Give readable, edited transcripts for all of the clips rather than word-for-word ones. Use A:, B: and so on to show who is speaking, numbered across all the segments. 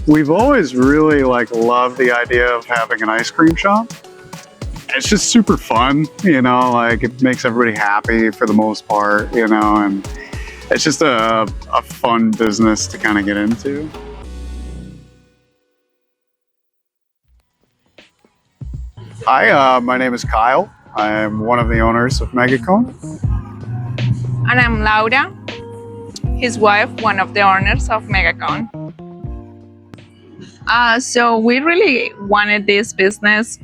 A: We've always really loved the idea of having an ice cream shop. It's just super fun, it makes everybody happy for the most part, and it's just a fun business to kind of get into. Hi, my name is Kyle. I'm one of the owners of Mega Kone.
B: And I'm Laura, his wife, one of the owners of Mega Kone. So we really wanted this business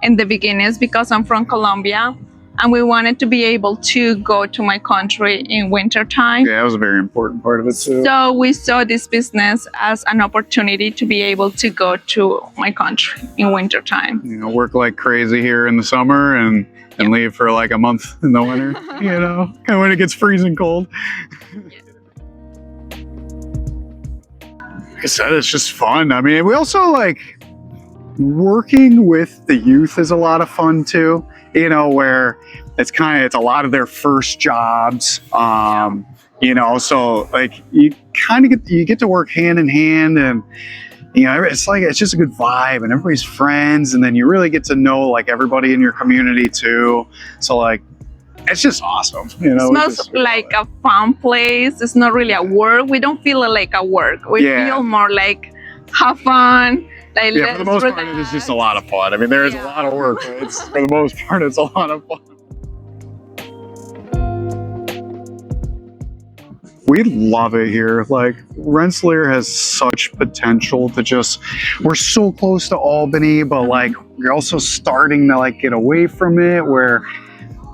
B: in the beginnings because I'm from Colombia, and we wanted to be able to go to my country in winter time.
A: Yeah, that was a very important part of it too.
B: So we saw this business as an opportunity to be able to go to my country in winter time.
A: Work like crazy here in the summer and leave for like a month in the winter, and when it gets freezing cold. Like I said, it's just fun. I mean, we also working with the youth is a lot of fun too, where it's a lot of their first jobs, so you get to work hand in hand, and it's just a good vibe, and everybody's friends, and then you really get to know everybody in your community too. So it's just awesome.
B: It smells like a fun place. It's not really a work. We don't feel it like a work. We feel more like have fun.
A: For the most part, it's just a lot of fun. I mean, there is a lot of work, but for the most part, it's a lot of fun. We love it here. Rensselaer has such potential to we're so close to Albany, but you're also starting to get away from it, where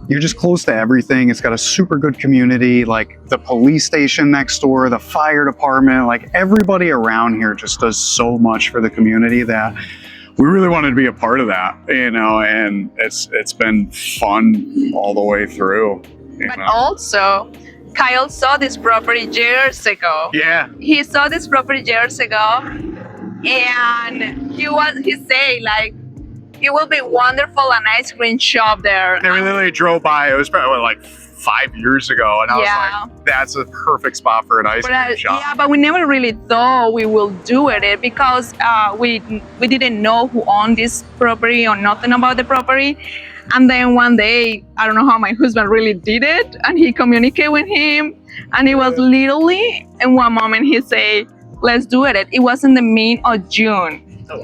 A: you're just close to everything. It's got a super good community, the police station next door, the fire department, everybody around here just does so much for the community that we really wanted to be a part of that, and it's been fun all the way through.
B: But also, Kyle saw this property years ago.
A: Yeah.
B: He saw this property years ago, and he said it will be wonderful, an ice cream shop there.
A: And we literally drove by. It was probably 5 years ago, and I was like, that's a perfect spot for an ice cream shop.
B: Yeah, but we never really thought we will do it because we didn't know who owned this property or nothing about the property. And then one day, I don't know how my husband really did it, and he communicated with him, and it was literally in one moment he said, let's do it. It was in the middle of June.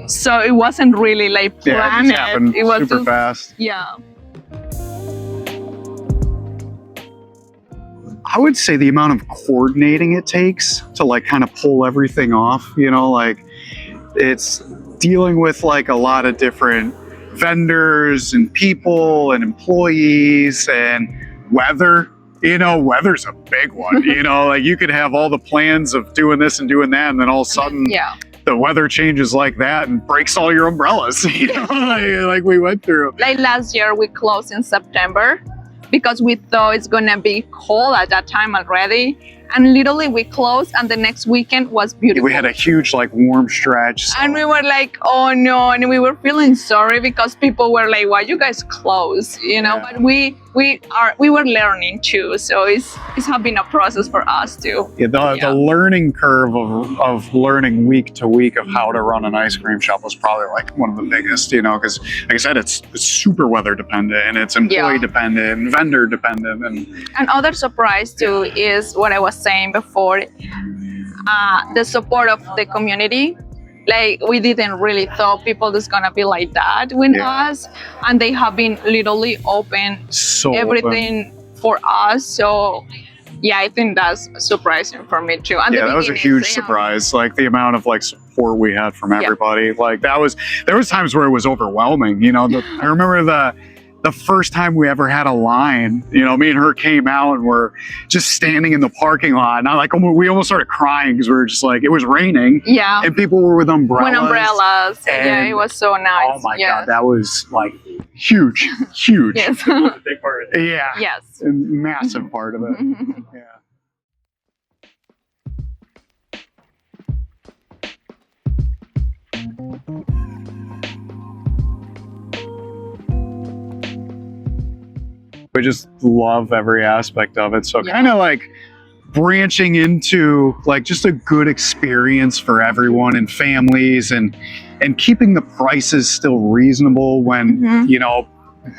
B: So it wasn't really planned.
A: Yeah, it just happened super fast.
B: Yeah.
A: I would say the amount of coordinating it takes to kind of pull everything off, it's dealing with a lot of different vendors and people and employees and weather. Weather's a big one. You could have all the plans of doing this and doing that, and then all of a sudden the weather changes like that and breaks all your umbrellas, like we went through.
B: Last year we closed in September because we thought it's gonna be cold at that time already. And literally we closed, and the next weekend was beautiful.
A: We had a huge warm stretch. So.
B: And we were like, oh no, and we were feeling sorry because people were like, why you guys close? But we were learning too, so it's been a process for us too.
A: The learning curve of learning week to week of how to run an ice cream shop was probably one of the biggest, because like I said, it's super weather dependent, and it's employee dependent and vendor dependent, and
B: other surprise too is what I was saying before, the support of the community. We didn't really thought people was gonna be like that with us, and they have been literally open everything for us. So I think that's surprising for me too. And
A: that was a huge surprise. The amount of support we had from everybody. There was times where it was overwhelming. I remember the first time we ever had a line, me and her came out and we're just standing in the parking lot, and we almost started crying because we were just it was raining.
B: Yeah.
A: And people were with umbrellas.
B: It was so nice.
A: Oh my God, that was huge.
B: Yes.
A: A big part of it. Yeah.
B: Yes.
A: A massive part of it. Yeah. We just love every aspect of it. So kind of branching into like just a good experience for everyone and families, and keeping the prices still reasonable when you know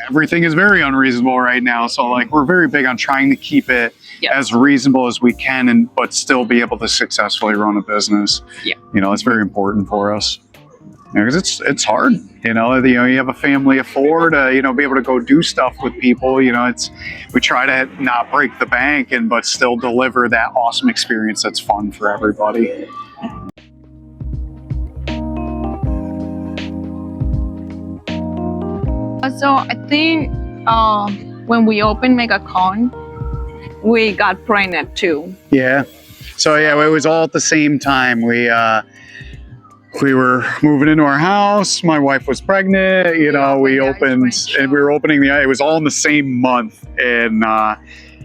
A: everything is very unreasonable right now. So like we're very big on trying to keep it as reasonable as we can, and but still be able to successfully run a business. You know, it's very important for us. Because it's hard, you know. You have a family of four to, you know, be able to go do stuff with people. You know, we try to not break the bank, but still deliver that awesome experience that's fun for everybody.
B: So I think when we opened Mega Kone, we got pregnant too.
A: Yeah. So yeah, it was all at the same time. We were moving into our house. My wife was pregnant. You know, we opened, and we were opening it was all in the same month, and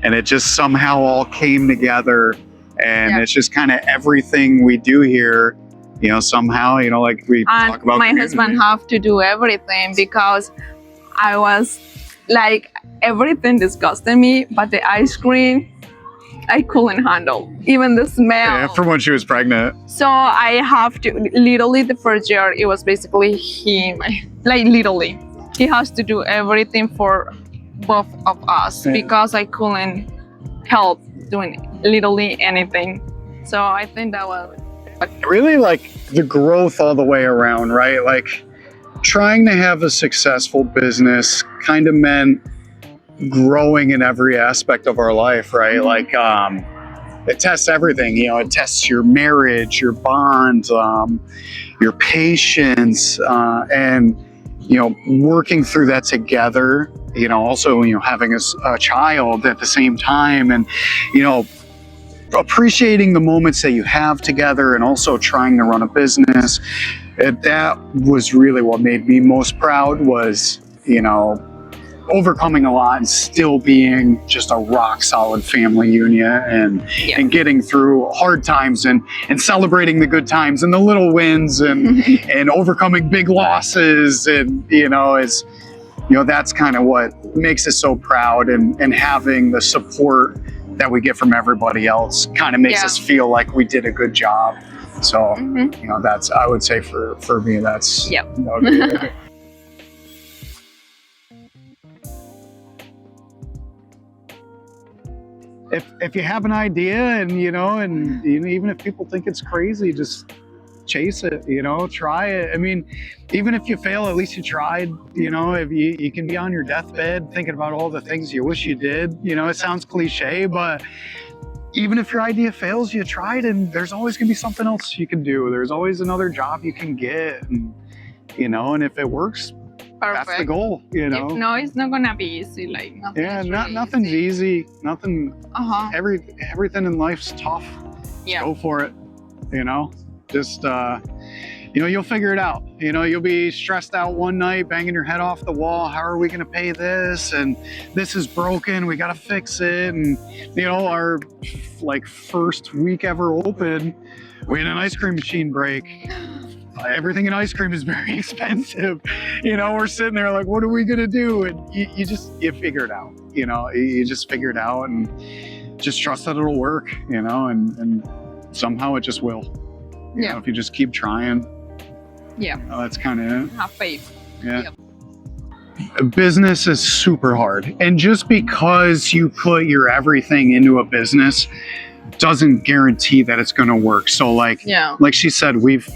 A: it just somehow all came together. And it's just kind of everything we do here. You know, somehow, you know, like we talk about.
B: My husband have to do everything because I was like, everything disgusted me, but the ice cream I couldn't handle, even the smell.
A: Yeah, from when she was pregnant.
B: So I have to, literally the first year, it was basically him, like literally. He has to do everything for both of us because I couldn't help doing literally anything. So I think that was...
A: Really like the growth all the way around, right? Like trying to have a successful business kind of meant growing in every aspect of our life, right? Like it tests everything, you know. It tests your marriage, your bond, your patience, and you know, working through that together. You know, also, you know, having a child at the same time, and you know, appreciating the moments that you have together, and also trying to run a business. That was really what made me most proud, was, you know, overcoming a lot and still being just a rock solid family unit, and getting through hard times, and celebrating the good times and the little wins, and overcoming big losses. And you know, that's kind of what makes us so proud, and having the support that we get from everybody else kind of makes us feel like we did a good job. So you know, that's, I would say for me, that's If you have an idea, and you know, and even if people think it's crazy, just chase it, you know, try it. I mean, even if you fail, at least you tried. You know, if you can be on your deathbed thinking about all the things you wish you did. You know, it sounds cliche, but even if your idea fails, you tried, and there's always gonna be something else you can do. There's always another job you can get, and you know, and if it works, perfect. That's the goal, you know.
B: No, it's not gonna be easy. Like nothing.
A: Yeah, nothing's easy. Nothing. Everything in life's tough. Just go for it. You know, just you know, you'll figure it out. You know, you'll be stressed out one night, banging your head off the wall. How are we gonna pay this? And this is broken. We gotta fix it. And you know, our like first week ever open, we had an ice cream machine break. Everything in ice cream is very expensive. You know, we're sitting there like, what are we gonna do? And you figure it out. You know, you just figure it out, and just trust that it'll work. You know, and somehow it just will. You know, if you just keep trying. That's kind of it.
B: Have faith.
A: Business is super hard, and just because you put your everything into a business doesn't guarantee that it's going to work. So like she said, we've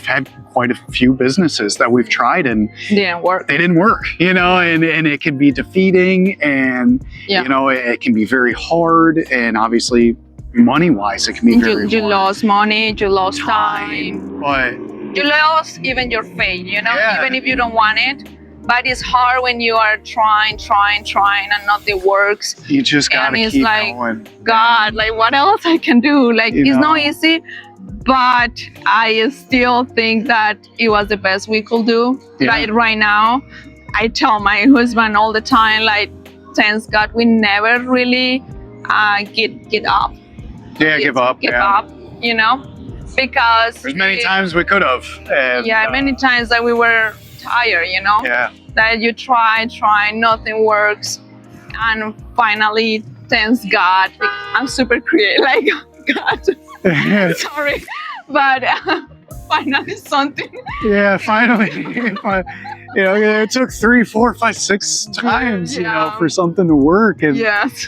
A: had quite a few businesses that we've tried, and they didn't work, you know, and it can be defeating, and you know, it can be very hard, and obviously money wise it can be very hard.
B: You lost money, you lost time,
A: but
B: you lost even your faith, you know, even if you don't want it. But it's hard when you are trying and nothing works.
A: You just gotta keep going.
B: God, like what else I can do? Like it's not easy, but I still think that it was the best we could do. Like right now, I tell my husband all the time, like, thanks God we never really get up.
A: Give up.
B: Give up, you know, because
A: there's many times we could have.
B: Many times that we were tired, you know, that you try, nothing works, and finally thanks God. I'm super creative. Like, God, sorry. But finally something.
A: Yeah, finally. You know, it took 3, 4, 5, 6 times, you know, for something to work. And
B: Yes.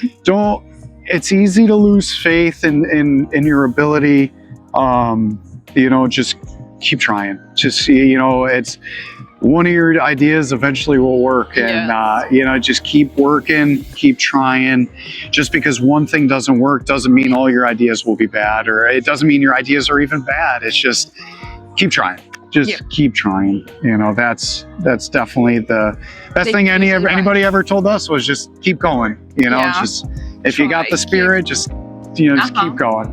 A: it's easy to lose faith in your ability. You know, just keep trying. Just, you know, it's one of your ideas eventually will work. And, you know, just keep working, keep trying. Just because one thing doesn't work doesn't mean all your ideas will be bad, or it doesn't mean your ideas are even bad. It's just keep trying. Just keep trying. You know, that's definitely the best thing anybody ever told us, was just keep going. You know, just if you got the spirit, just, you know, just keep going.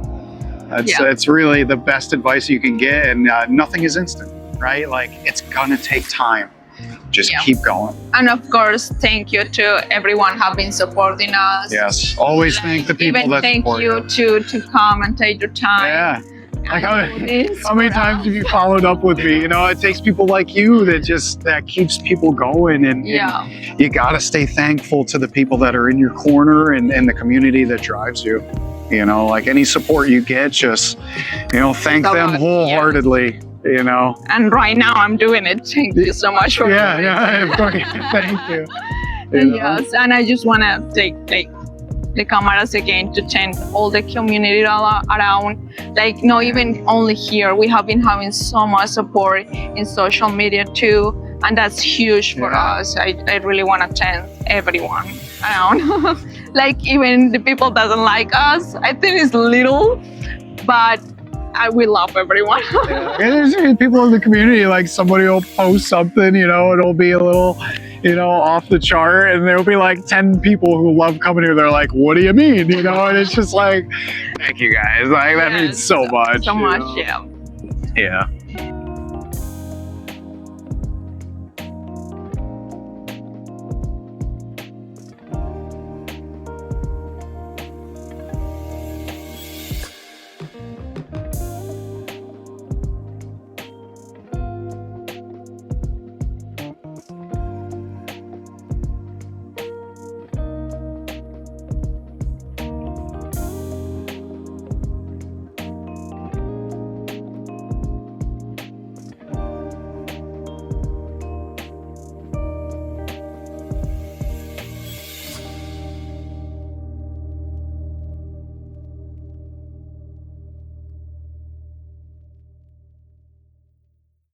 A: It's really the best advice you can get, and nothing is instant, right? Like, it's gonna take time. Just keep going.
B: And of course, thank you to everyone who have been supporting us.
A: Yes, always thank the people
B: Even
A: that
B: thank
A: support
B: you to come and take your time.
A: Yeah. Like how many times have you followed up with me? You know, it takes people like you that keeps people going, and you gotta stay thankful to the people that are in your corner and the community that drives you. You know, like any support you get, just, you know, thank them wholeheartedly. You know.
B: And right now I'm doing it. Thank you so much for
A: doing it. Of course. Thank you.
B: Yes, and I just wanna take the cameras again to thank all the community all around. Like, not even only here, we have been having so much support in social media too, and that's huge for us. I really want to thank everyone around. Like, even the people that don't like us, I think it's little, but we love everyone.
A: There's people in the community, like somebody will post something, you know, it'll be a little, you know, off the chart, and there'll be like 10 people who love coming here. They're like, what do you mean? You know, and it's just like, thank you guys. Like, that means so much.
B: So much,
A: know? Yeah.